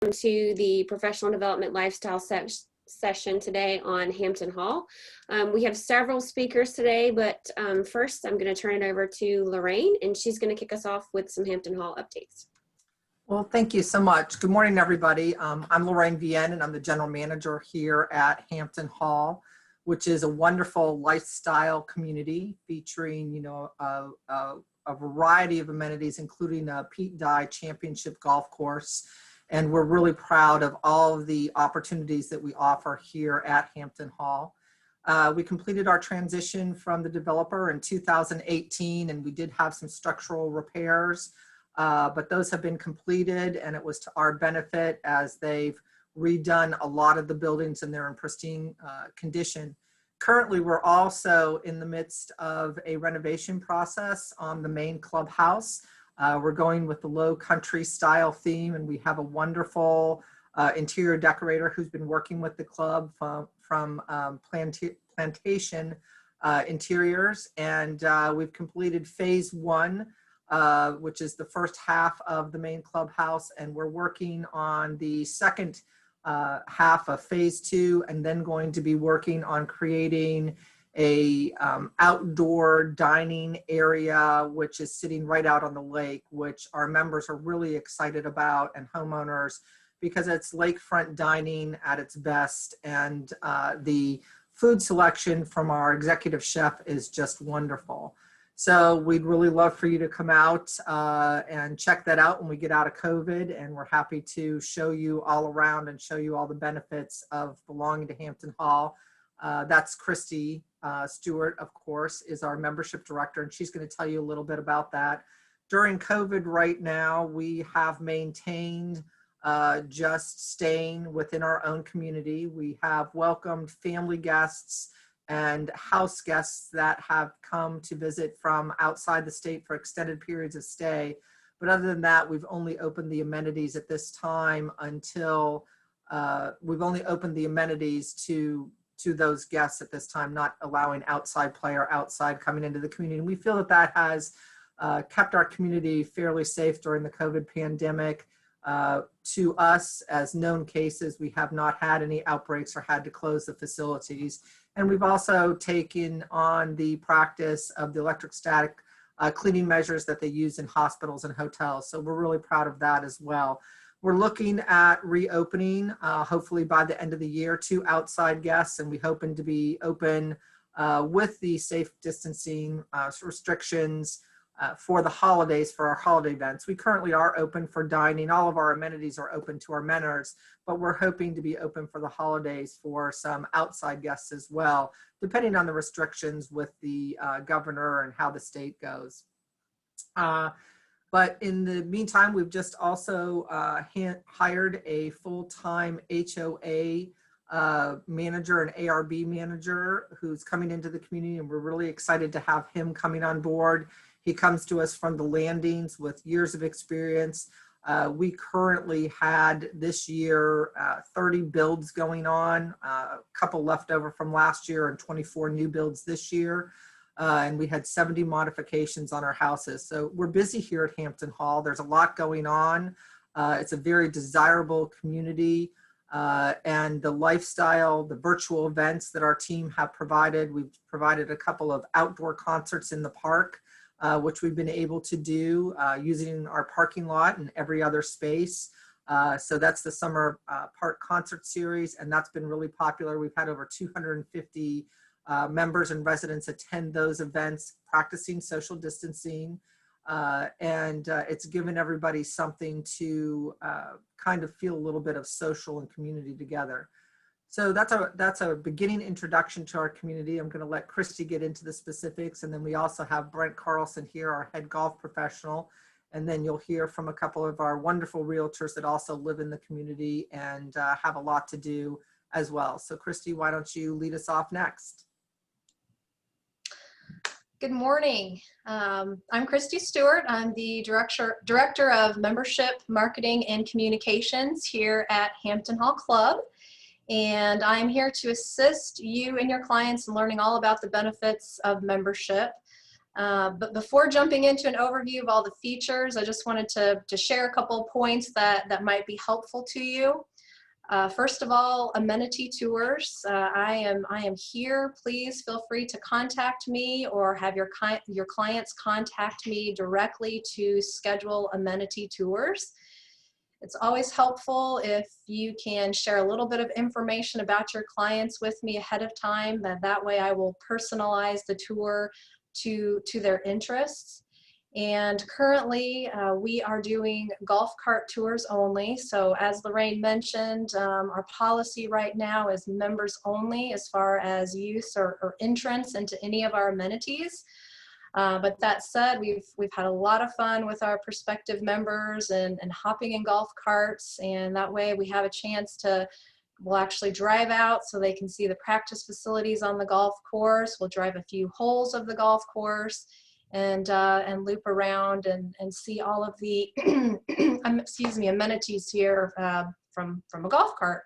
To the professional development lifestyle session today on Hampton Hall. We have several speakers today, but first I'm going to turn it over to Lorraine, and she's going to kick us off with some Hampton Hall updates. Well, thank you so much. Good morning, everybody. I'm Lorraine Vienne, and I'm the general manager here at Hampton Hall, which is a wonderful lifestyle community featuring, a variety of amenities, including a Pete Dye Championship golf course. And we're really proud of all of the opportunities that we offer here at Hampton Hall. We completed our transition from the developer in 2018, and we did have some structural repairs, but those have been completed, and it was to our benefit as they've redone a lot of the buildings and they're in pristine condition. Currently, we're also in the midst of a renovation process on the main clubhouse. We're going with the low country style theme, and we have a wonderful interior decorator who's been working with the club from Plantation Interiors. And we've completed phase 1, which is the first half of the main clubhouse. And we're working on the second half of phase 2, and then going to be working on creating a outdoor dining area, which is sitting right out on the lake, which our members are really excited about, and homeowners, because it's lakefront dining at its best. And the food selection from our executive chef is just wonderful. So we'd really love for you to come out and check that out when we get out of COVID. And we're happy to show you all around and show you all the benefits of belonging to Hampton Hall. That's Christy Stewart, of course, is our membership director, and she's going to tell you a little bit about that. During COVID right now, we have maintained just staying within our own community. We have welcomed family guests and house guests that have come to visit from outside the state for extended periods of stay. But other than that, we've only opened the amenities at this time until we've only opened the amenities to those guests at this time, not allowing outside play or outside coming into the community. And we feel that that has kept our community fairly safe during the COVID pandemic. To us, as known cases, we have not had any outbreaks or had to close the facilities. And we've also taken on the practice of the electrostatic cleaning measures that they use in hospitals and hotels. So we're really proud of that as well. We're looking at reopening, hopefully by the end of the year, to outside guests, and we hoping to be open with the safe distancing restrictions for the holidays, for our holiday events. We currently are open for dining. All of our amenities are open to our members, but we're hoping to be open for the holidays for some outside guests as well, depending on the restrictions with the governor and how the state goes. But in the meantime, we've just also hired a full-time HOA manager, an ARB manager, who's coming into the community, and we're really excited to have him coming on board. He comes to us from the Landings with years of experience. We currently had this year 30 builds going on, a couple left over from last year, and 24 new builds this year. And we had 70 modifications on our houses. So we're busy here at Hampton Hall. There's a lot going on. It's a very desirable community. And the lifestyle, the virtual events that our team have provided, we've provided a couple of outdoor concerts in the park, which we've been able to do using our parking lot and every other space. So that's the summer park concert series, and that's been really popular. We've had over 250 members and residents attend those events, practicing social distancing, and it's given everybody something to kind of feel a little bit of social and community together. So that's a beginning introduction to our community. I'm going to let Christy get into the specifics, and then we also have Brent Carlson here, our head golf professional, and then you'll hear from a couple of our wonderful realtors that also live in the community and have a lot to do as well. So Christy, why don't you lead us off next? Good morning. I'm Christy Stewart. I'm the Director of Membership, Marketing, and Communications here at Hampton Hall Club. And I'm here to assist you and your clients in learning all about the benefits of membership. But before jumping into an overview of all the features, I just wanted to share a couple of points that might be helpful to you. First of all, amenity tours. I am here. Please feel free to contact me or have your clients contact me directly to schedule amenity tours. It's always helpful if you can share a little bit of information about your clients with me ahead of time. That way I will personalize the tour to their interests. And currently we are doing golf cart tours only. So as Lorraine mentioned, our policy right now is members only as far as use or entrance into any of our amenities. But that said, we've had a lot of fun with our prospective members and hopping in golf carts, and that way we have a chance to, we'll actually drive out so they can see the practice facilities on the golf course. We'll drive a few holes of the golf course and loop around and see all of the excuse me, amenities here from a golf cart.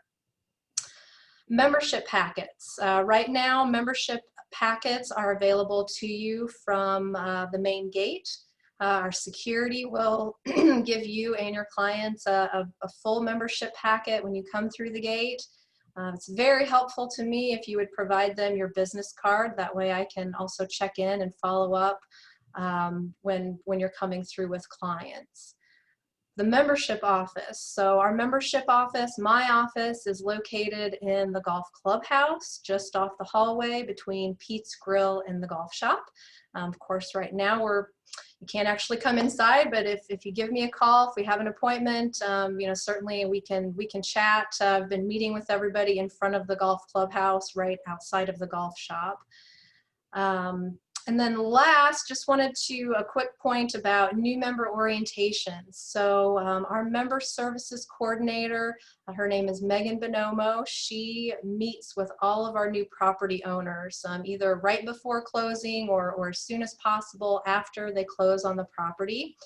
Membership packets. Right now, membership packets are available to you from the main gate. Our security will give you and your clients a full membership packet when you come through the gate. It's very helpful to me if you would provide them your business card. That way I can also check in and follow up when you're coming through with clients. The membership office. So our membership office, my office, is located in the golf clubhouse, just off the hallway between Pete's Grill and the golf shop. Of course, right now you can't actually come inside, but if you give me a call, if we have an appointment, you know, certainly we can chat. I've been meeting with everybody in front of the golf clubhouse, right outside of the golf shop. And then last, just wanted to a quick point about new member orientations. So our member services coordinator, her name is Megan Bonomo. She meets with all of our new property owners, either right before closing or as soon as possible after they close on the property.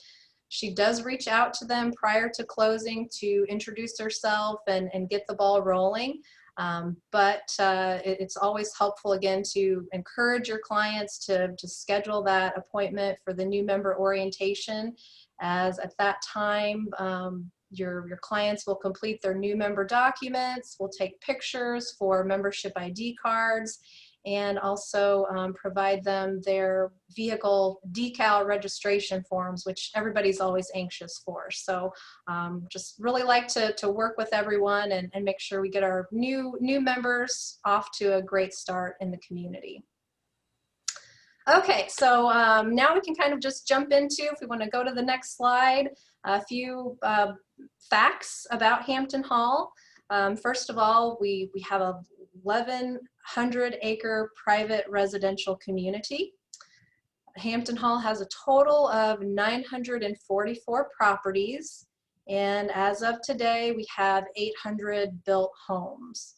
She does reach out to them prior to closing to introduce herself and get the ball rolling. But it's always helpful, again, to encourage your clients to schedule that appointment for the new member orientation, as at that time your clients will complete their new member documents, will take pictures for membership ID cards, and also provide them their vehicle decal registration forms, which everybody's always anxious for. So just really like to work with everyone and make sure we get our new members off to a great start in the community. Okay, so now we can kind of just jump into, if we want to go to the next slide, a few facts about Hampton Hall. First of all, we have a 1,100-acre private residential community. Hampton Hall has a total of 944 properties, and as of today, we have 800 built homes.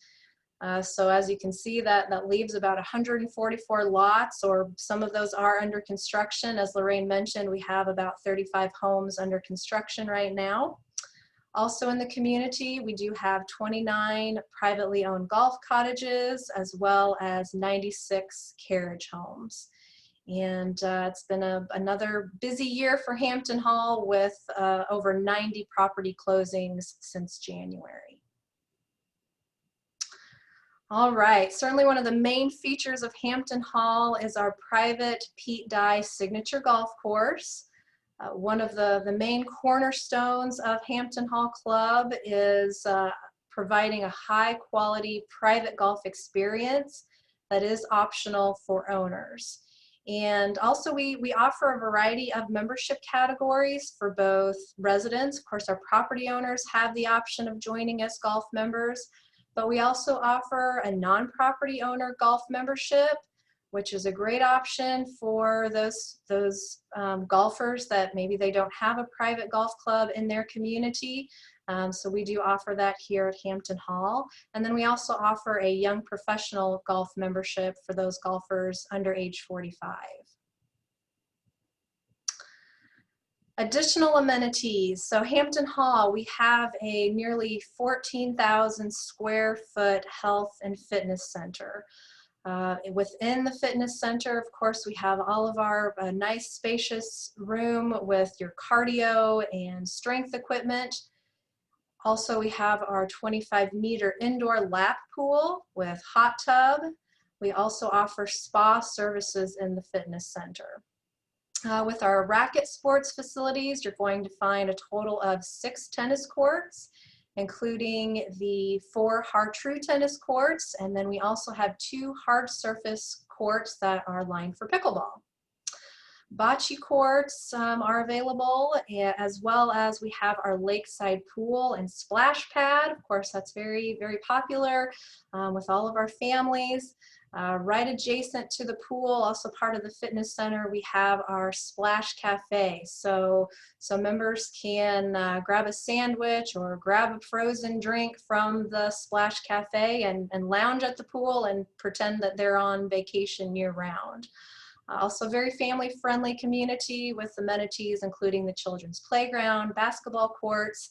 So as you can see, that leaves about 144 lots, or some of those are under construction. As Lorraine mentioned, we have about 35 homes under construction right now. Also in the community, we do have 29 privately owned golf cottages, as well as 96 carriage homes. And it's been another busy year for Hampton Hall with over 90 property closings since January. All right, certainly one of the main features of Hampton Hall is our private Pete Dye signature golf course. One of the main cornerstones of Hampton Hall Club is providing a high quality private golf experience that is optional for owners. And also we offer a variety of membership categories for both residents. Of course, our property owners have the option of joining as golf members, but we also offer a non-property owner golf membership, which is a great option for those golfers that maybe they don't have a private golf club in their community. So we do offer that here at Hampton Hall. And then we also offer a young professional golf membership for those golfers under age 45. Additional amenities. So Hampton Hall, we have a nearly 14,000 square foot health and fitness center. Within the fitness center, of course, we have all of our nice spacious room with your cardio and strength equipment. Also, we have our 25-meter indoor lap pool with hot tub. We also offer spa services in the fitness center. With our racket sports facilities, you're going to find a total of 6 tennis courts, including the 4 hard true tennis courts, and then we also have 2 hard surface courts that are lined for pickleball. Bocce courts are available, as well as we have our lakeside pool and splash pad. Of course, that's very, very popular with all of our families. Right adjacent to the pool, also part of the fitness center, we have our Splash Cafe. So members can grab a sandwich or grab a frozen drink from the Splash Cafe and lounge at the pool and pretend that they're on vacation year-round. Also very family-friendly community with amenities including the children's playground, basketball courts,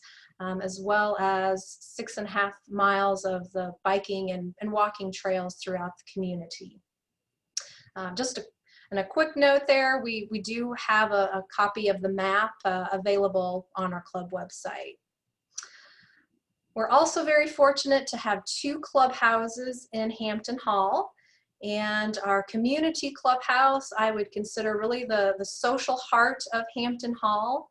as well as 6.5 miles of the biking and walking trails throughout the community. And a quick note there, we do have a copy of the map available on our club website. We're also very fortunate to have 2 clubhouses in Hampton Hall. And our community clubhouse, I would consider really the social heart of Hampton Hall.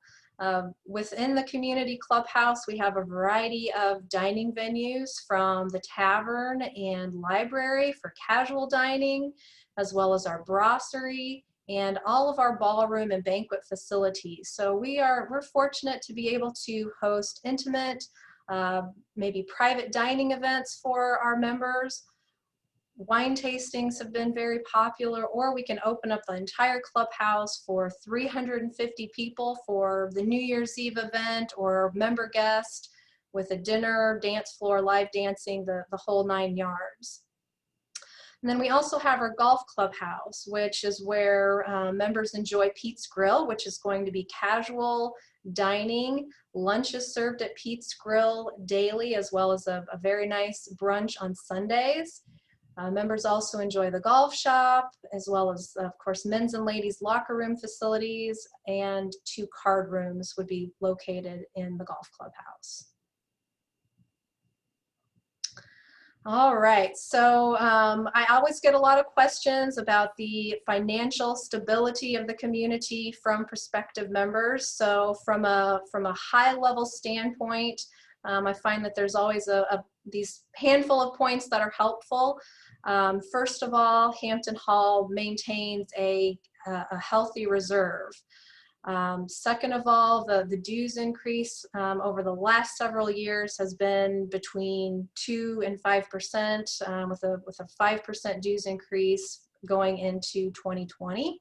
Within the community clubhouse, we have a variety of dining venues from the tavern and library for casual dining, as well as our brasserie and all of our ballroom and banquet facilities. So we're fortunate to be able to host intimate, maybe private dining events for our members. Wine tastings have been very popular, or we can open up the entire clubhouse for 350 people for the New Year's Eve event or member guest with a dinner, dance floor, live dancing, the whole 9 yards. And then we also have our golf clubhouse, which is where members enjoy Pete's Grill, which is going to be casual dining. Lunch is served at Pete's Grill daily, as well as a very nice brunch on Sundays. Members also enjoy the golf shop, as well as, of course, men's and ladies' locker room facilities, and 2 card rooms would be located in the golf clubhouse. All right, so I always get a lot of questions about the financial stability of the community from prospective members. So from a high-level standpoint, I find that there's always these handful of points that are helpful. First of all, Hampton Hall maintains a healthy reserve. Second of all, the dues increase over the last several years has been between 2 and 5%, with a 5% dues increase going into 2020.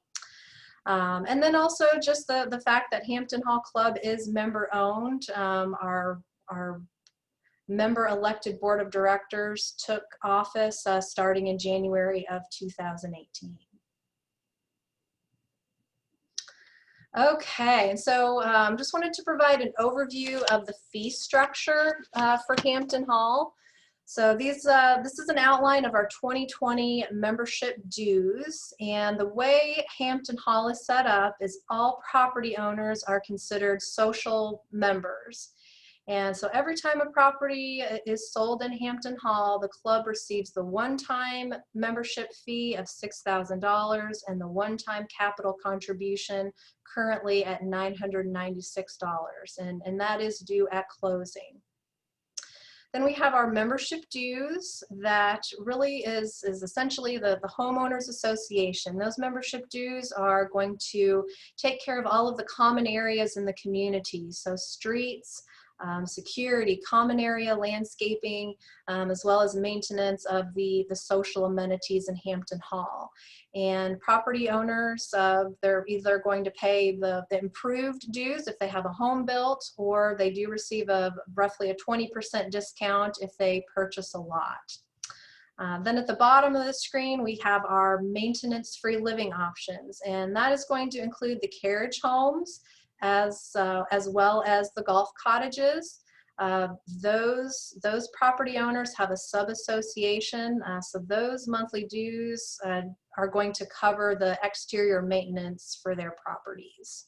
And then also just the fact that Hampton Hall Club is member owned. Our member elected board of directors took office starting in January of 2018. Okay, and so just wanted to provide an overview of the fee structure for Hampton Hall. So this is an outline of our 2020 membership dues, and the way Hampton Hall is set up is all property owners are considered social members. And so every time a property is sold in Hampton Hall, the club receives the one-time membership fee of $6,000 and the one-time capital contribution currently at $996, and that is due at closing. Then we have our membership dues that really is essentially the homeowners association. Those membership dues are going to take care of all of the common areas in the community, so streets, security, common area landscaping, as well as maintenance of the social amenities in Hampton Hall. And property owners, they're either going to pay the improved dues if they have a home built, or they do receive roughly a 20% discount if they purchase a lot. Then at the bottom of the screen, we have our maintenance-free living options, and that is going to include the carriage homes, as well as the golf cottages. Those property owners have a sub-association, so those monthly dues are going to cover the exterior maintenance for their properties.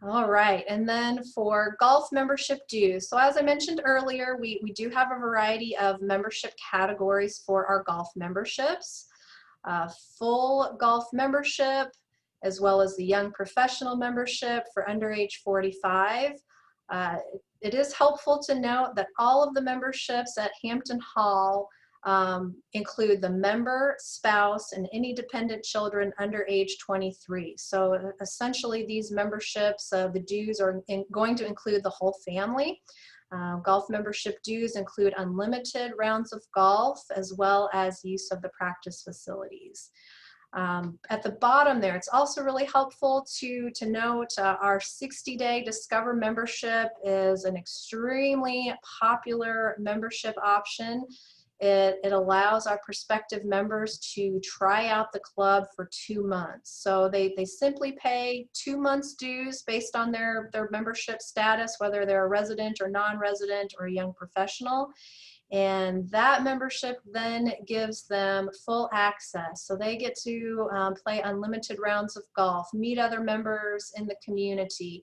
All right, and then for golf membership dues. So as I mentioned earlier, we do have a variety of membership categories for our golf memberships. Full golf membership, as well as the young professional membership for under age 45. It is helpful to note that all of the memberships at Hampton Hall include the member, spouse, and any dependent children under age 23. So essentially these memberships, the dues are going to include the whole family. Golf membership dues include unlimited rounds of golf as well as use of the practice facilities. At the bottom there, it's also really helpful to note our 60-day Discover membership is an extremely popular membership option. It allows our prospective members to try out the club for 2 months. So they simply pay 2 months dues based on their membership status, whether they're a resident or non-resident or a young professional. And that membership then gives them full access. So they get to play unlimited rounds of golf, meet other members in the community.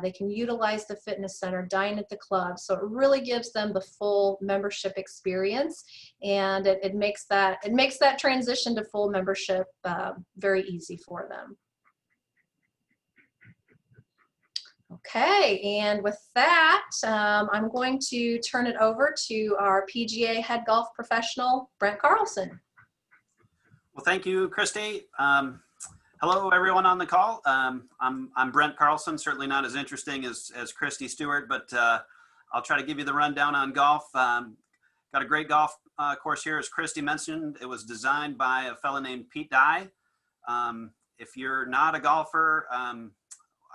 They can utilize the fitness center, dine at the club. So it really gives them the full membership experience, and it makes that transition to full membership very easy for them. Okay, and with that, I'm going to turn it over to our PGA head golf professional, Brent Carlson. Well, thank you, Christy. Hello, everyone on the call. I'm Brent Carlson, certainly not as interesting as Christy Stewart, but I'll try to give you the rundown on golf. Got a great golf course here, as Christy mentioned. It was designed by a fellow named Pete Dye. If you're not a golfer,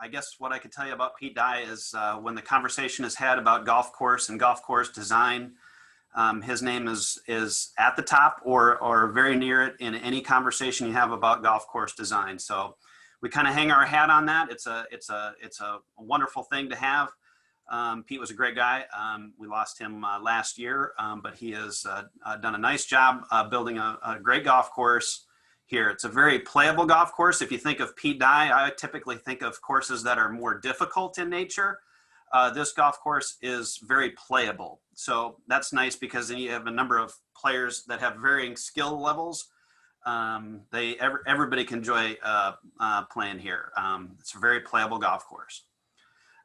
I guess what I could tell you about Pete Dye is when the conversation is had about golf course and golf course design, his name is at the top or very near it in any conversation you have about golf course design. So we kind of hang our hat on that. It's a wonderful thing to have. Pete was a great guy. We lost him last year, but he has done a nice job building a great golf course here. It's a very playable golf course. If you think of Pete Dye, I typically think of courses that are more difficult in nature. This golf course is very playable. So that's nice because then you have a number of players that have varying skill levels. Everybody can enjoy playing here. It's a very playable golf course.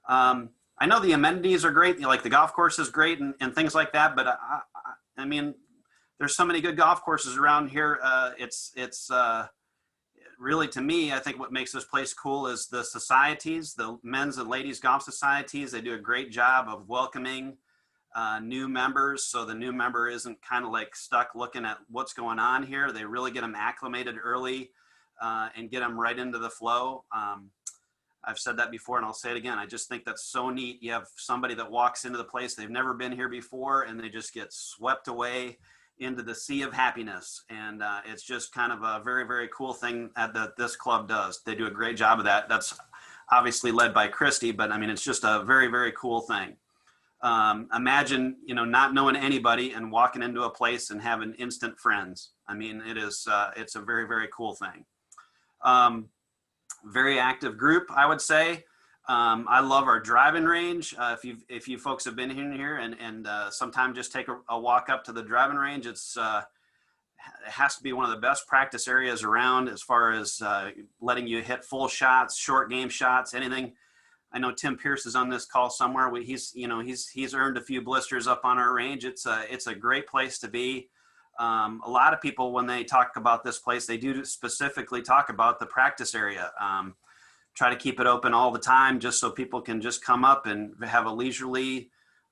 I know the amenities are great, like the golf course is great and things like that, but I mean, there's so many good golf courses around here. It's really, to me, I think what makes this place cool is the societies, the men's and ladies golf societies. They do a great job of welcoming new members, so the new member isn't kind of like stuck looking at what's going on here. They really get them acclimated early and get them right into the flow. I've said that before and I'll say it again. I just think that's so neat. You have somebody that walks into the place, they've never been here before, and they just get swept away into the sea of happiness. And it's just kind of a very, very cool thing that this club does. They do a great job of that. That's obviously led by Christy, but I mean, it's just a very, very cool thing. Imagine, not knowing anybody and walking into a place and having instant friends. I mean, it's a very, very cool thing. Very active group, I would say. I love our driving range. If you folks have been in here and sometime just take a walk up to the driving range, it has to be one of the best practice areas around as far as letting you hit full shots, short game shots, anything. I know Tim Pierce is on this call somewhere. He's earned a few blisters up on our range. It's a great place to be. A lot of people, when they talk about this place, they do specifically talk about the practice area. Try to keep it open all the time just so people can just come up and have a leisurely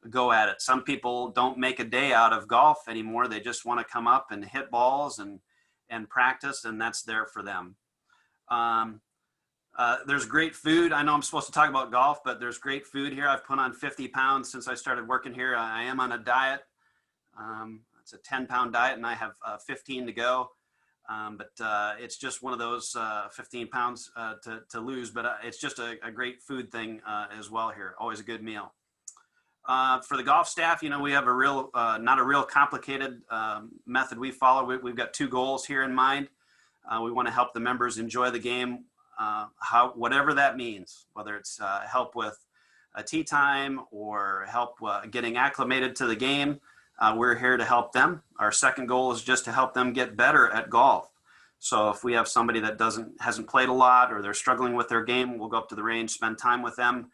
go at it. Some people don't make a day out of golf anymore. They just want to come up and hit balls and practice, and that's there for them. There's great food. I know I'm supposed to talk about golf, but there's great food here. I've put on 50 pounds since I started working here. I am on a diet. It's a 10-pound diet, and I have 15 to go. But it's just one of those 15 pounds to lose, but it's just a great food thing as well here. Always a good meal. For the golf staff, you know, we have a real, not a real complicated method we follow. We've got 2 goals here in mind. We want to help the members enjoy the game, whatever that means, whether it's help with a tee time or help getting acclimated to the game. We're here to help them. Our second goal is just to help them get better at golf. So if we have somebody that hasn't played a lot or they're struggling with their game, we'll go up to the range, spend time with them.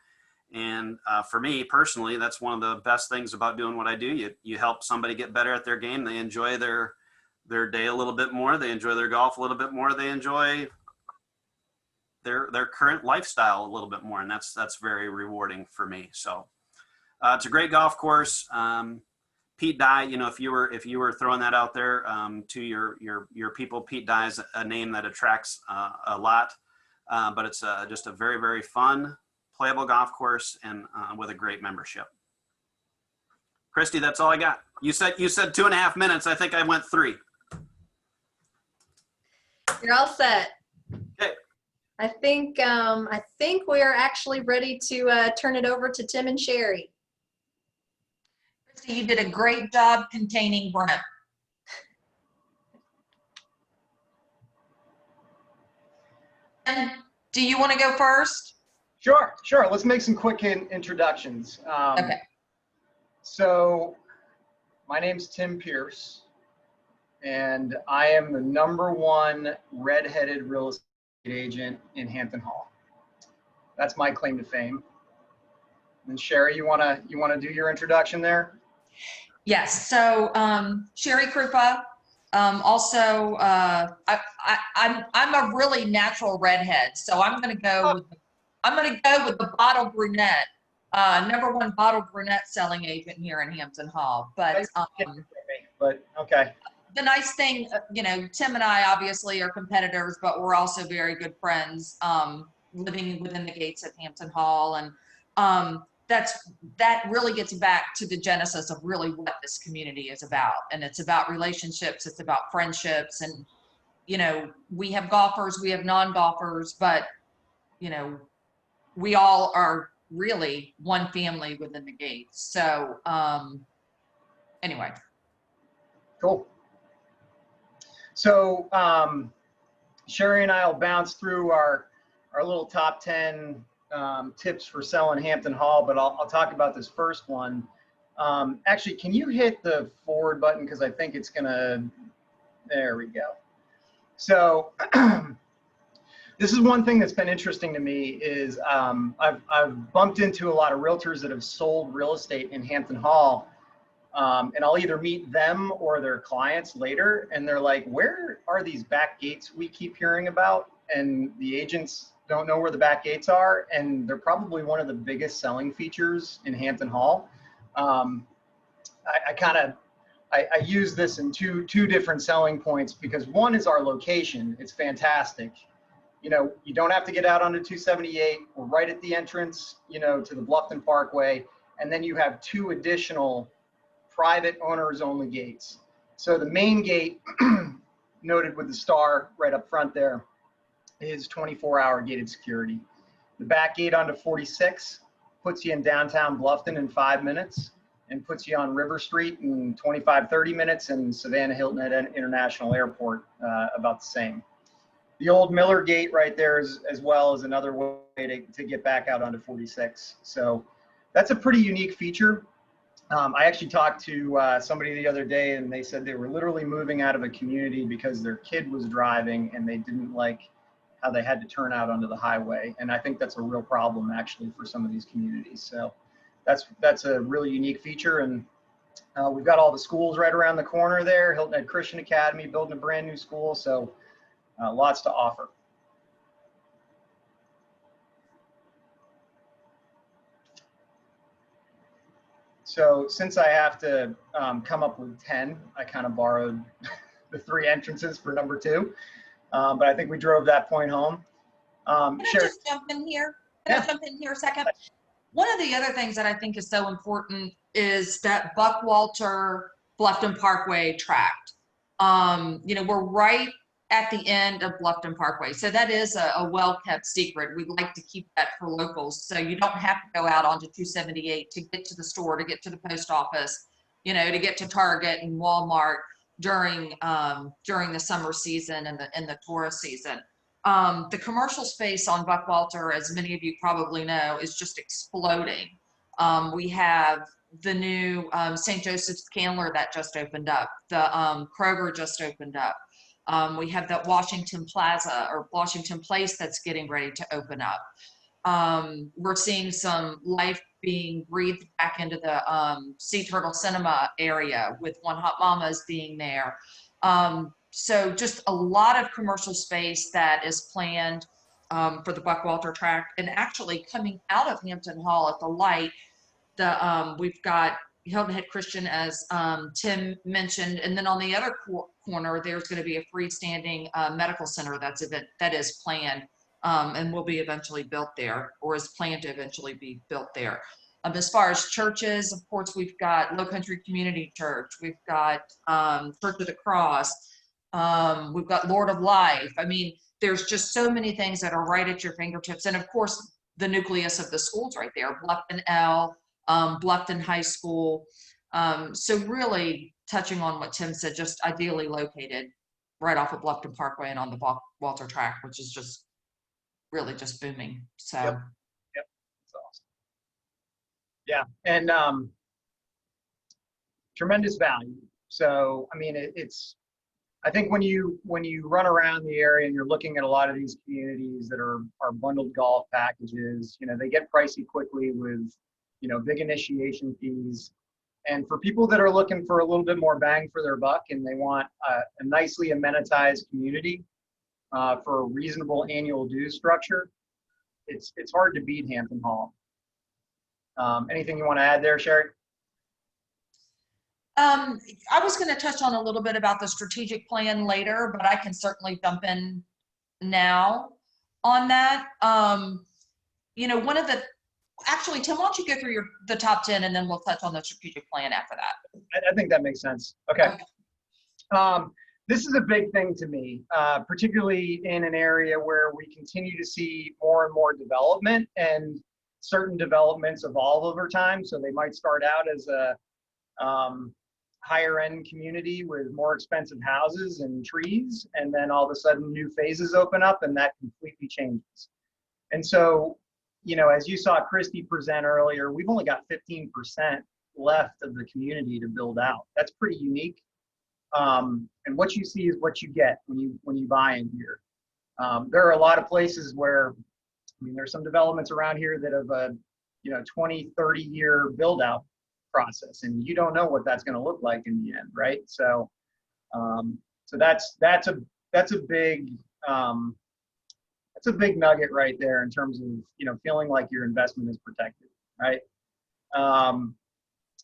And for me personally, that's one of the best things about doing what I do. You help somebody get better at their game. They enjoy their day a little bit more. They enjoy their golf a little bit more. They enjoy their current lifestyle a little bit more. And that's very rewarding for me. So it's a great golf course. Pete Dye, you know, if you were throwing that out there to your people, Pete Dye is a name that attracts a lot, but it's just a very, very fun, playable golf course and with a great membership. Christy, that's all I got. You said 2.5 minutes. I think I went 3. You're all set. Okay. I think we are actually ready to turn it over to Tim and Sherry. You did a great job containing Brent. And do you want to go first? Sure. Let's make some quick introductions. Okay. So my name's Tim Pierce, and I am the #1 redheaded real estate agent in Hampton Hall. That's my claim to fame. And Sherry, you wanna do your introduction there? Yes. So Sherry Krupa. Also, I'm a really natural redhead, so I'm gonna go with the bottle brunette. #1 bottle brunette selling agent here in Hampton Hall. But okay. the nice thing, you know, Tim and I obviously are competitors, but we're also very good friends, living within the gates at Hampton Hall. And that really gets back to the genesis of really what this community is about. And it's about relationships, it's about friendships. And, you know, we have golfers, we have non-golfers, but, you know, we all are really one family within the gates. So anyway. Cool. So Sherry and I will bounce through our little top 10 tips for selling Hampton Hall, but I'll talk about this first one. Actually, can you hit the forward button? Because I think it's gonna, there we go. So this is one thing that's been interesting to me is I've bumped into a lot of realtors that have sold real estate in Hampton Hall. And I'll either meet them or their clients later, and they're like, where are these back gates we keep hearing about? And the agents don't know where the back gates are, and they're probably one of the biggest selling features in Hampton Hall. I use this in two different selling points, because one is our location. It's fantastic. You know, you don't have to get out onto 278. We're right at the entrance, you know, to the Bluffton Parkway, and then you have 2 additional private owners only gates. So the main gate, noted with the star right up front there, is 24-hour gated security. The back gate onto 46 puts you in downtown Bluffton in 5 minutes and puts you on River Street in 25-30 minutes, and Savannah Hilton at International Airport about the same. The old Miller gate right there is, as well, as another way to get back out onto 46. So that's a pretty unique feature. I actually talked to somebody the other day, and they said they were literally moving out of a community because their kid was driving and they didn't like how they had to turn out onto the highway. And I think that's a real problem actually for some of these communities. So that's a really unique feature. And we've got all the schools right around the corner there. Hilton Head Christian Academy building a brand new school. So lots to offer. So since I have to come up with 10, I kind of borrowed the 3 entrances for #2. But I think we drove that point home. Can I Sherry, just jump in here? Can I jump in here a second? One of the other things that I think is so important is that Buckwalter Bluffton Parkway tract. You know, we're right at the end of Bluffton Parkway. So that is a well-kept secret. We like to keep that for locals. So you don't have to go out onto 278 to get to the store, to get to the post office, you know, to get to Target and Walmart during the summer season and the tourist season. The commercial space on Buckwalter, as many of you probably know, is just exploding. We have the new St. Joseph's Candler that just opened up. The Kroger just opened up. We have that Washington Plaza or Washington Place that's getting ready to open up. We're seeing some life being breathed back into the Sea Turtle Cinema area with One Hot Mama's being there. So just a lot of commercial space that is planned for the Buckwalter tract. And actually coming out of Hampton Hall at the light, we've got Hilton Head Christian, as Tim mentioned, and then on the other corner, there's going to be a freestanding medical center that is planned and will be eventually built there, or is planned to eventually be built there. As far as churches, of course, we've got Low Country Community Church, we've got Church of the Cross, we've got Lord of Life. I mean, there's just so many things that are right at your fingertips, and of course, the nucleus of the schools right there, Bluffton L, Bluffton High School. So really touching on what Tim said, just ideally located right off of Bluffton Parkway and on the Buckwalter tract, which is just really just booming. So. Yep. That's awesome. Yeah. And tremendous value. So, I mean, I think when you run around the area and you're looking at a lot of these communities that are bundled golf packages, you know, they get pricey quickly with, you know, big initiation fees. And for people that are looking for a little bit more bang for their buck and they want a nicely amenitized community for a reasonable annual dues structure, it's hard to beat Hampton Hall. Anything you want to add there, Sherry? I was going to touch on a little bit about the strategic plan later, but I can certainly jump in now on that. You know, actually, Tim, why don't you go through the top 10 and then we'll touch on the strategic plan after that. I think that makes sense. Okay. This is a big thing to me, particularly in an area where we continue to see more and more development, and certain developments evolve over time. So they might start out as a higher end community with more expensive houses and trees, and then all of a sudden new phases open up and that completely changes. And so, you know, as you saw Christy present earlier, we've only got 15% left of the community to build out. That's pretty unique. And what you see is what you get when you buy in here. There are a lot of places where, I mean, there's some developments around here that have a, you know, 20, 30 year build out process, and you don't know what that's going to look like in the end, right? So, so that's a big nugget right there in terms of, you know, feeling like your investment is protected, right?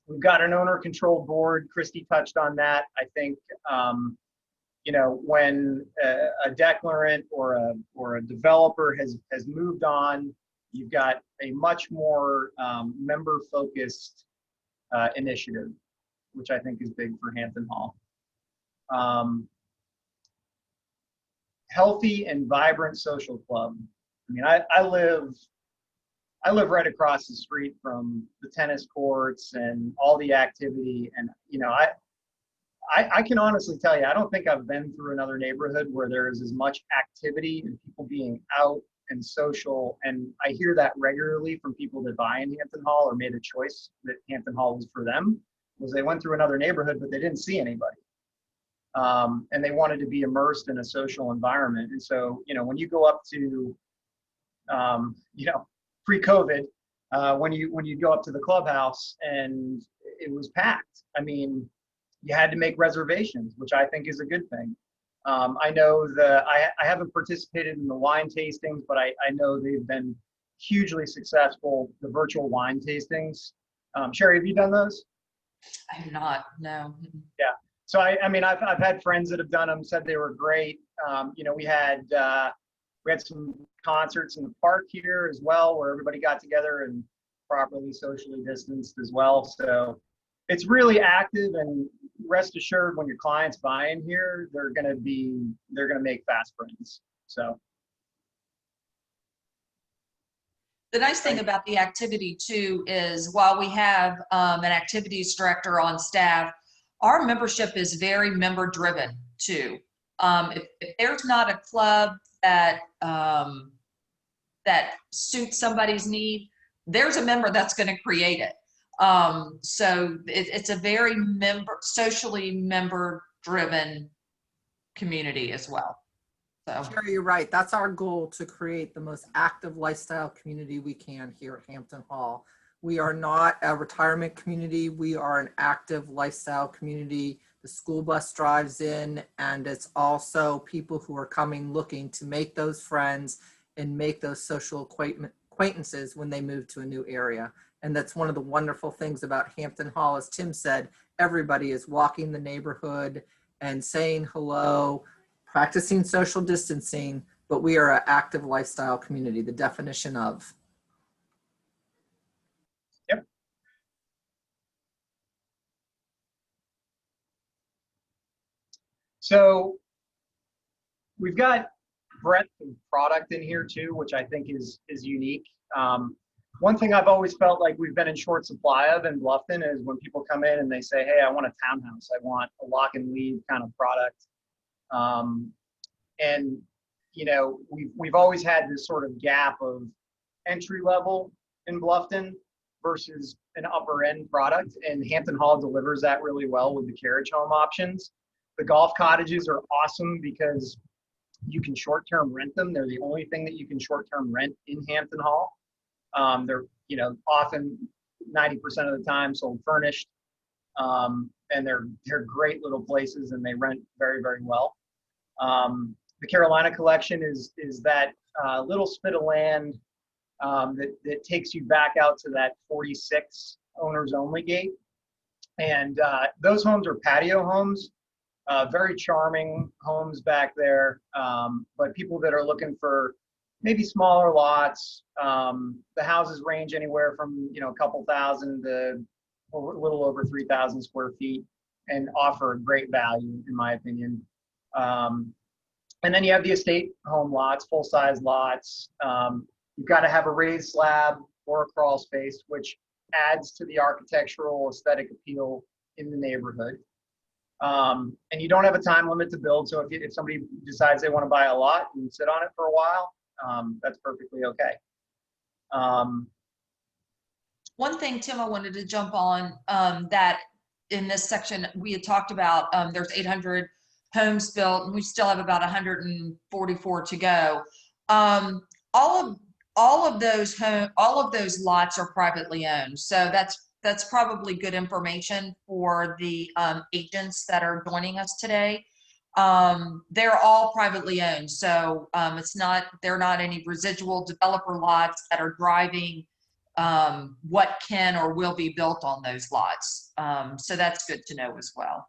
We've got an owner-controlled board. Christy touched on that. I think, you know, when a declarant or a developer has moved on, you've got a much more member-focused initiative, which I think is big for Hampton Hall. Healthy and vibrant social club. I mean, I live right across the street from the tennis courts and all the activity, and you know, I can honestly tell you, I don't think I've been through another neighborhood where there is as much activity and people being out and social. And I hear that regularly from people that buy in Hampton Hall or made a choice that Hampton Hall was for them, was they went through another neighborhood, but they didn't see anybody. And they wanted to be immersed in a social environment. And so, you know, when you go up to, you know, pre-COVID, when you go up to the clubhouse and it was packed, I mean, you had to make reservations, which I think is a good thing. I know I haven't participated in the wine tastings, but I know they've been hugely successful, the virtual wine tastings. Sherry, have you done those? I have not, no. Yeah. So I mean, I've had friends that have done them, said they were great. You know, we had some concerts in the park here as well, where everybody got together and properly socially distanced as well. So it's really active, and rest assured when your clients buy in here, they're going to make fast friends. So. The nice thing about the activity too is while we have an activities director on staff, our membership is very member driven too. If there's not a club that that suits somebody's need, there's a member that's going to create it. So it's a very socially member driven community as well. So. Sherry, you're right. That's our goal, to create the most active lifestyle community we can here at Hampton Hall. We are not a retirement community. We are an active lifestyle community. The school bus drives in, and it's also people who are coming looking to make those friends and make those social acquaintances when they move to a new area. And that's one of the wonderful things about Hampton Hall. As Tim said, everybody is walking the neighborhood and saying hello, practicing social distancing, but we are an active lifestyle community, the definition of. Yep. So we've got breadth of product in here too, which I think is unique. One thing I've always felt like we've been in short supply of in Bluffton is when people come in and they say, hey, I want a townhouse. I want a lock and lead kind of product. And you know, we've always had this sort of gap of entry level in Bluffton versus an upper end product, and Hampton Hall delivers that really well with the carriage home options. The golf cottages are awesome because you can short-term rent them. They're the only thing that you can short-term rent in Hampton Hall. They're, you know, often 90% of the time sold furnished, and they're great little places, and they rent very, very well. The Carolina collection is that little spit of land that takes you back out to that 46 owners only gate. And those homes are patio homes, very charming homes back there. But people that are looking for maybe smaller lots, the houses range anywhere from, you know, a couple thousand to a little over 3,000 square feet, and offer a great value, in my opinion. And then you have the estate home lots, full-size lots. You've got to have a raised slab or a crawl space, which adds to the architectural aesthetic appeal in the neighborhood. And you don't have a time limit to build. So if somebody decides they want to buy a lot and sit on it for a while, that's perfectly okay. One thing, Tim, I wanted to jump on that in this section we had talked about, there's 800 homes built, and we still have about 144 to go. All of those lots are privately owned, so that's probably good information for the agents that are joining us today. They're all privately owned, so they're not any residual developer lots that are driving what can or will be built on those lots. So that's good to know as well.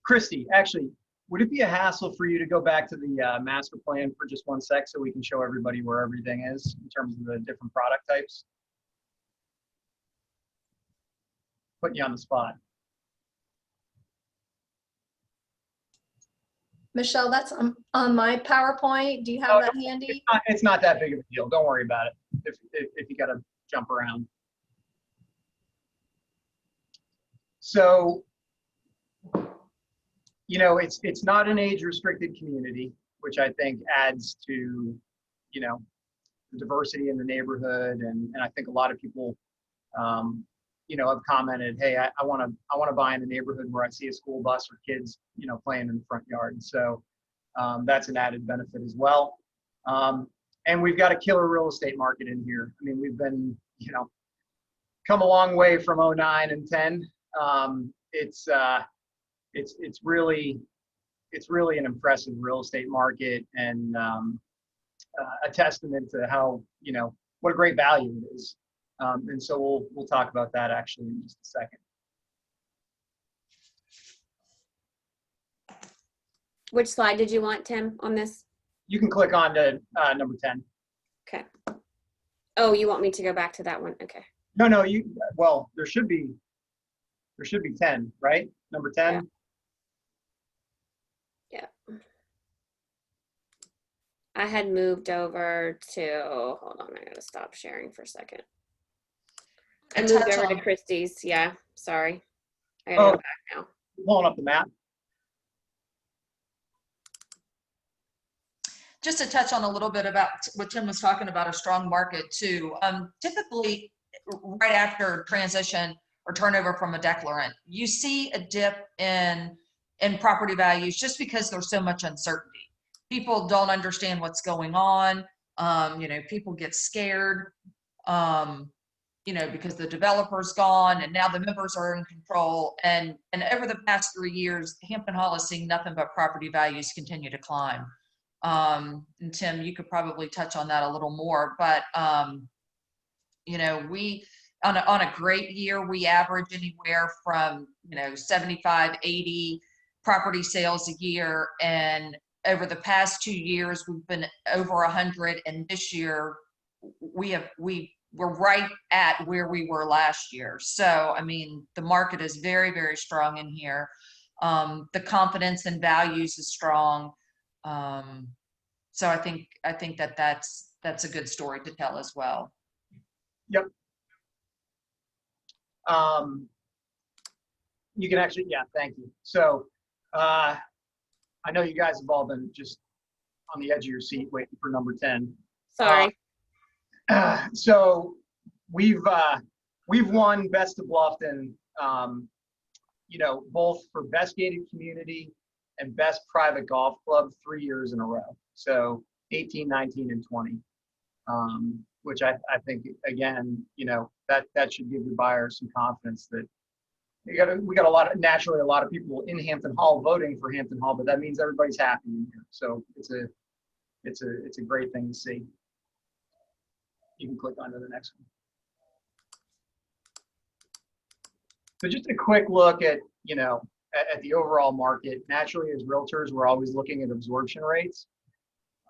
Christy, actually, would it be a hassle for you to go back to the master plan for just one sec so we can show everybody where everything is in terms of the different product types? Putting you on the spot. Michelle, that's on my PowerPoint. Do you have that handy? It's not that big of a deal. Don't worry about it if you got to jump around. So, you know, it's not an age-restricted community, which I think adds to, you know, the diversity in the neighborhood, and I think a lot of people, you know, have commented, hey, I want to buy in a neighborhood where I see a school bus or kids, you know, playing in the front yard. So that's an added benefit as well. And we've got a killer real estate market in here. I mean, we've been, you know, come a long way from 09 and 10. It's really an impressive real estate market, and a testament to how, you know, what a great value it is. And so we'll talk about that actually in just a second. Which slide did you want, Tim, on this? You can click on to number 10. Okay. Oh, you want me to go back to that one? Okay. No, well, there should be 10, right? Number 10? Yeah. I had moved over to, hold on, I gotta stop sharing for a second. I moved over to Christie's, yeah, sorry. I gotta go back now. Pulling up the map. Just to touch on a little bit about what Tim was talking about, a strong market too. Typically, right after transition or turnover from a declarant, you see a dip in property values just because there's so much uncertainty. People don't understand what's going on. People get scared, because the developer's gone and now the members are in control. And over the past 3 years, Hampton Hall is seeing nothing but property values continue to climb. And Tim, you could probably touch on that a little more, but we on a great year, we average anywhere from 75, 80 property sales a year, and over the past 2 years we've been over 100, and this year we're right at where we were last year. So I mean, the market is very, very strong in here. The confidence in values is strong. So I think that's a good story to tell as well. Yep. You can actually, yeah, thank you. So I know you guys have all been just on the edge of your seat waiting for number 10. Sorry. So we've won Best of Bluffton, both for Best Gated Community and Best Private Golf Club 3 years in a row. So 18, 19, and 20, which I think, again, that should give your buyers some confidence that we got a lot of people in Hampton Hall voting for Hampton Hall, but that means everybody's happy in here. So it's a great thing to see. You can click on to the next one. So just a quick look at the overall market. Naturally, as realtors, we're always looking at absorption rates.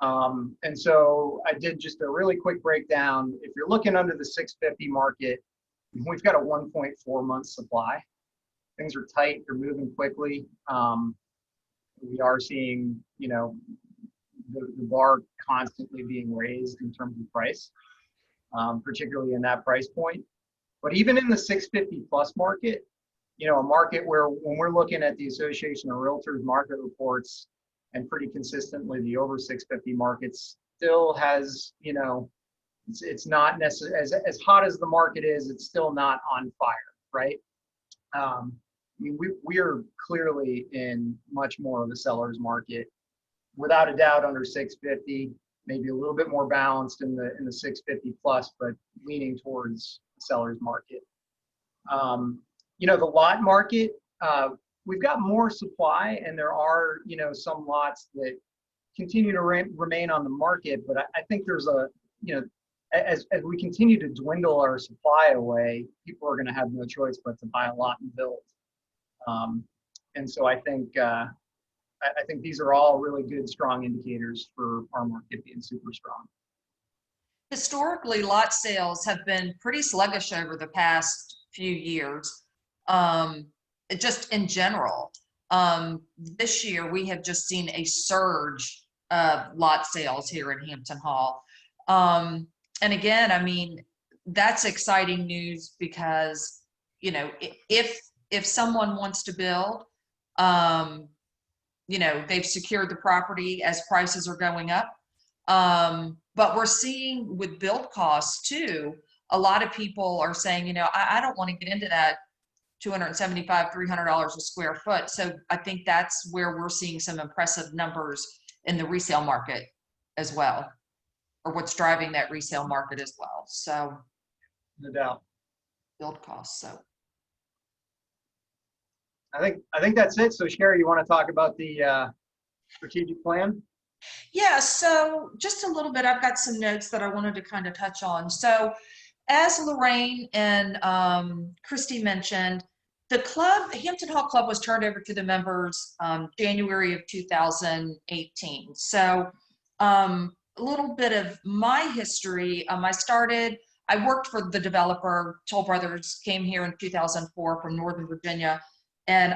And so I did just a really quick breakdown. If you're looking under the 650 market, we've got a 1.4 month supply. Things are tight, they're moving quickly. We are seeing, the bar constantly being raised in terms of price, particularly in that price point. But even in the 650 plus market, a market where when we're looking at the Association of Realtors market reports, and pretty consistently the over 650 markets still has, it's not necessarily as hot as the market is, it's still not on fire, right? I mean, we are clearly in much more of a seller's market, without a doubt under 650, maybe a little bit more balanced in the 650 plus, but leaning towards the seller's market. The lot market, we've got more supply, and there are, some lots that continue to remain on the market. But I think there's as we continue to dwindle our supply away, people are going to have no choice but to buy a lot and build. And so I think these are all really good, strong indicators for our market being super strong. Historically, lot sales have been pretty sluggish over the past few years. Just in general, this year we have just seen a surge of lot sales here in Hampton Hall. And again, I mean, that's exciting news because, if someone wants to build, they've secured the property as prices are going up. But we're seeing with build costs too, a lot of people are saying, I don't want to get into that $275, $300 a square foot. So I think that's where we're seeing some impressive numbers in the resale market as well, or what's driving that resale market as well. So no doubt. Build costs. So I think that's it. So Sherry, you want to talk about the strategic plan? Yeah, so just a little bit, I've got some notes that I wanted to kind of touch on. So as Lorraine and Christy mentioned, the club, Hampton Hall Club, was turned over to the members January of 2018. So a little bit of my history, I worked for the developer. Toll Brothers came here in 2004 from Northern Virginia, and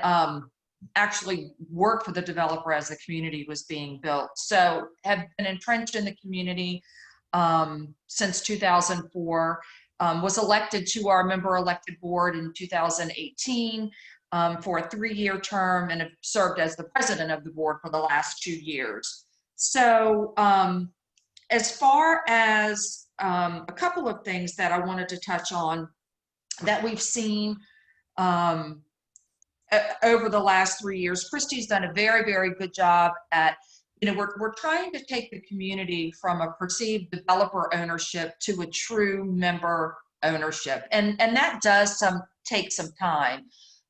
actually worked for the developer as the community was being built. So have been entrenched in the community since 2004. Was elected to our member elected board in 2018 for a 3-year term, and have served as the president of the board for the last 2 years. So as far as a couple of things that I wanted to touch on that we've seen over the last 3 years, Christy's done a very, very good job at, we're trying to take the community from a perceived developer ownership to a true member ownership. And that does take some time.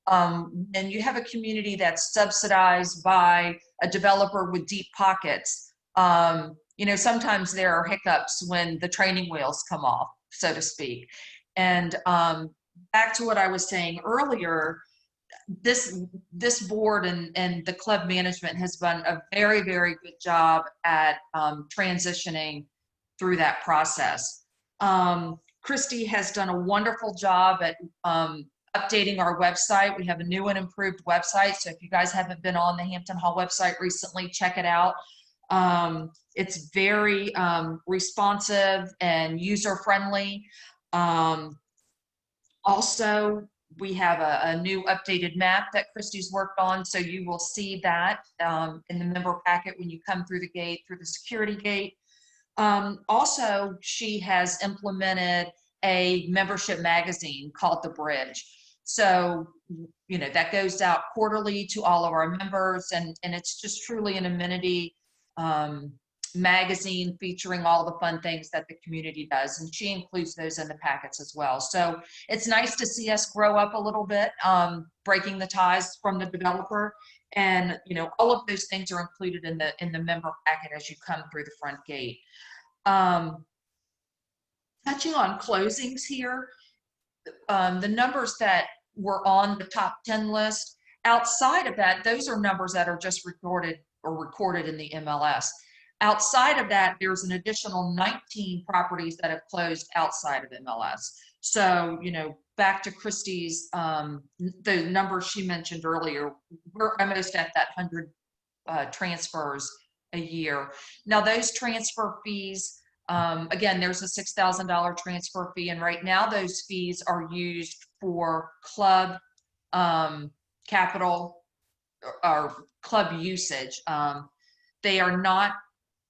And you have a community that's subsidized by a developer with deep pockets. Sometimes there are hiccups when the training wheels come off, so to speak. And back to what I was saying earlier, this board and the club management has done a very, very good job at transitioning through that process. Christy has done a wonderful job at updating our website. We have a new and improved website. So if you guys haven't been on the Hampton Hall website recently, check it out. It's very responsive and user-friendly. Also, we have a new updated map that Christy's worked on, so you will see that in the member packet when you come through the gate, through the security gate. Also, she has implemented a membership magazine called The Bridge. So, that goes out quarterly to all of our members, and it's just truly an amenity magazine featuring all the fun things that the community does, and she includes those in the packets as well. So it's nice to see us grow up a little bit, breaking the ties from the developer, and all of those things are included in the member packet as you come through the front gate. Touching on closings here, the numbers that were on the top 10 list, outside of that, those are numbers that are just recorded in the MLS. Outside of that, there's an additional 19 properties that have closed outside of MLS. So, back to Christy's, the numbers she mentioned earlier, we're almost at that 100 transfers a year. Now, those transfer fees, again, there's a $6,000 transfer fee, and right now those fees are used for club capital or club usage. They are not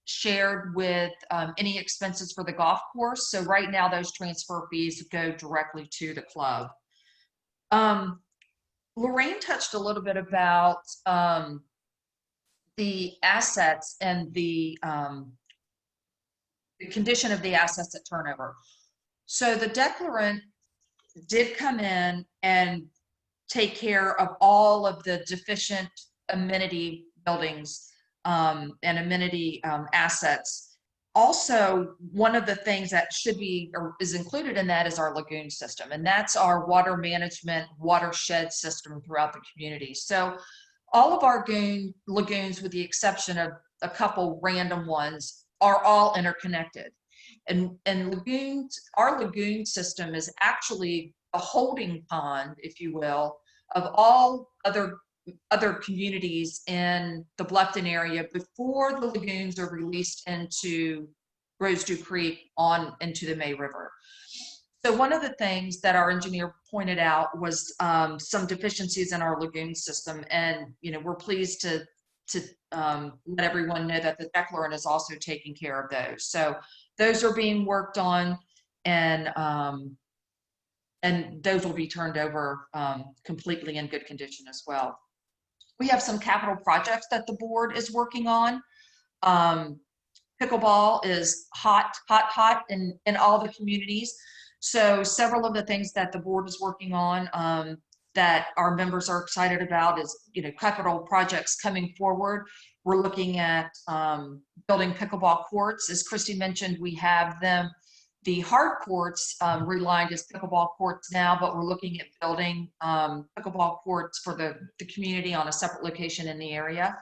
shared with any expenses for the golf course. So right now those transfer fees go directly to the club. Lorraine touched a little bit about the assets and the condition of the assets at turnover. So the declarant did come in and take care of all of the deficient amenity buildings and amenity assets. Also, one of the things that should be or is included in that is our lagoon system, and that's our water management watershed system throughout the community. So all of our lagoons, with the exception of a couple random ones, are all interconnected. And lagoons, our lagoon system is actually a holding pond, if you will, of all other communities in the Bluffton area before the lagoons are released into Rosedew Creek on into the May River. So one of the things that our engineer pointed out was some deficiencies in our lagoon system, and we're pleased to let everyone know that the declarant is also taking care of those. So those are being worked on, and those will be turned over completely in good condition as well. We have some capital projects that the board is working on. Pickleball is hot in all the communities. So several of the things that the board is working on that our members are excited about is, capital projects coming forward. We're looking at building pickleball courts. As Christy mentioned, we have the hard courts relined as pickleball courts now, but we're looking at building pickleball courts for the community on a separate location in the area.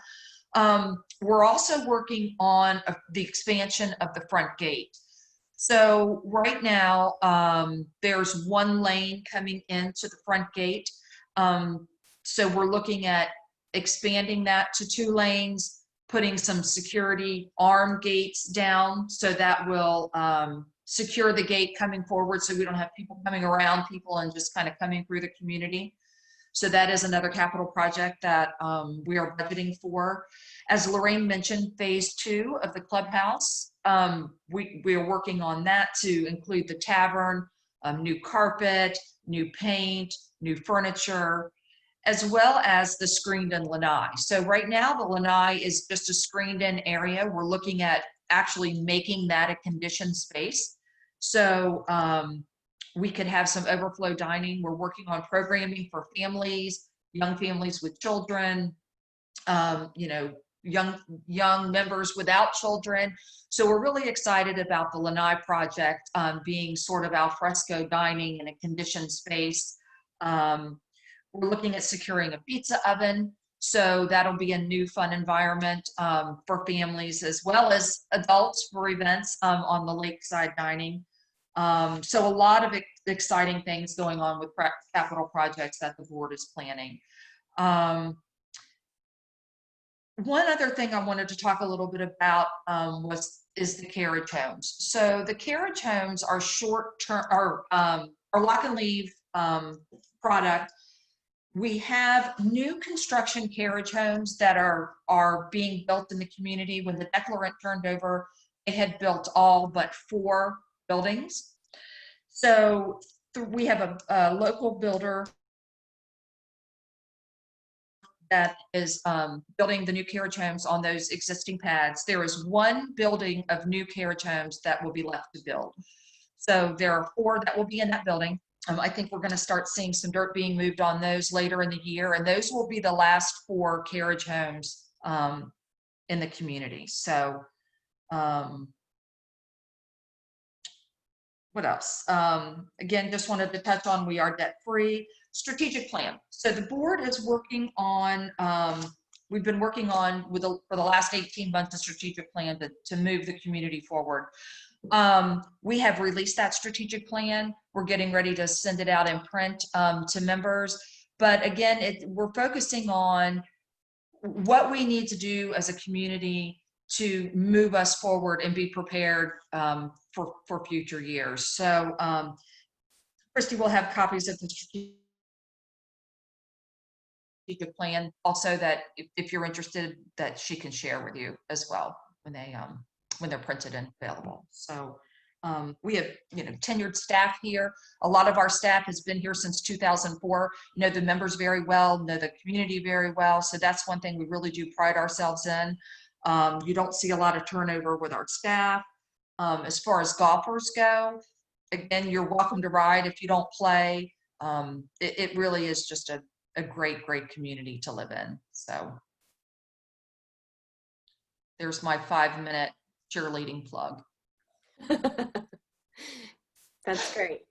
We're also working on the expansion of the front gate. So right now, there's one lane coming into the front gate. So we're looking at expanding that to 2 lanes, putting some security arm gates down so that will secure the gate coming forward, so we don't have people coming around people and just kind of coming through the community. So that is another capital project that we are budgeting for. As Lorraine mentioned, phase 2 of the clubhouse, we are working on that to include the tavern, new carpet, new paint, new furniture, as well as the screened-in lanai. So right now, the lanai is just a screened-in area. We're looking at actually making that a conditioned space. So we could have some overflow dining. We're working on programming for families, young families with children, you know, young members without children. So we're really excited about the lanai project being sort of al fresco dining in a conditioned space. We're looking at securing a pizza oven. So that'll be a new fun environment for families as well as adults for events on the lakeside dining. So a lot of exciting things going on with capital projects that the board is planning. One other thing I wanted to talk a little bit about is the carriage homes. So the carriage homes are short-term, are lock and leave product. We have new construction carriage homes that are being built in the community. When the declarant turned over, they had built all but 4 buildings. So we have a local builder that is building the new carriage homes on those existing pads. There is 1 building of new carriage homes that will be left to build. So there are 4 that will be in that building. I think we're going to start seeing some dirt being moved on those later in the year, and those will be the last 4 carriage homes in the community. So what else? Again, just wanted to touch on, we are debt-free. Strategic plan. So the board is working on, we've been working on for the last 18 months, a strategic plan to move the community forward. We have released that strategic plan. We're getting ready to send it out in print to members. But again, we're focusing on what we need to do as a community to move us forward and be prepared for future years. So Christy will have copies of the strategic plan also, that if you're interested, that she can share with you as well when they're printed and available. So we have, you know, tenured staff here. A lot of our staff has been here since 2004, know the members very well, know the community very well. So that's one thing we really do pride ourselves in. You don't see a lot of turnover with our staff. As far as golfers go, again, you're welcome to ride if you don't play. It really is just a great community to live in. So there's my 5-minute cheerleading plug. That's great.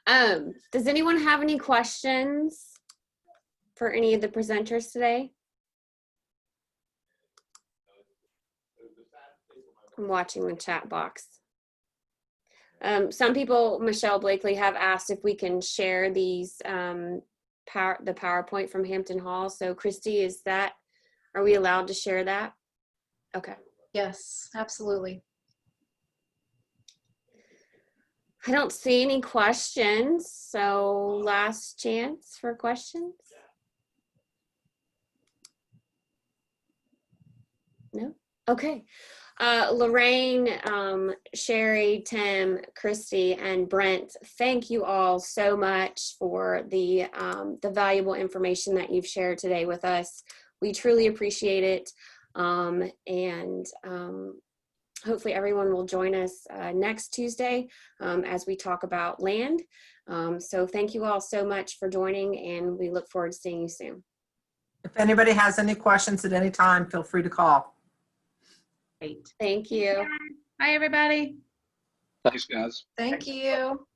Does anyone have any questions for any of the presenters today? I'm watching the chat box. Some people, Michelle Blakely, have asked if we can share these the PowerPoint from Hampton Hall. So Christy, are we allowed to share that? Okay. Yes, absolutely. I don't see any questions, so last chance for questions. No? Okay. Lorraine, Sherry, Tim, Christy, and Brent, thank you all so much for the valuable information that you've shared today with us. We truly appreciate it. And hopefully everyone will join us next Tuesday as we talk about land. So thank you all so much for joining, and we look forward to seeing you soon. If anybody has any questions at any time, feel free to call. Thank you. Bye, everybody. Thanks, guys. Thank you.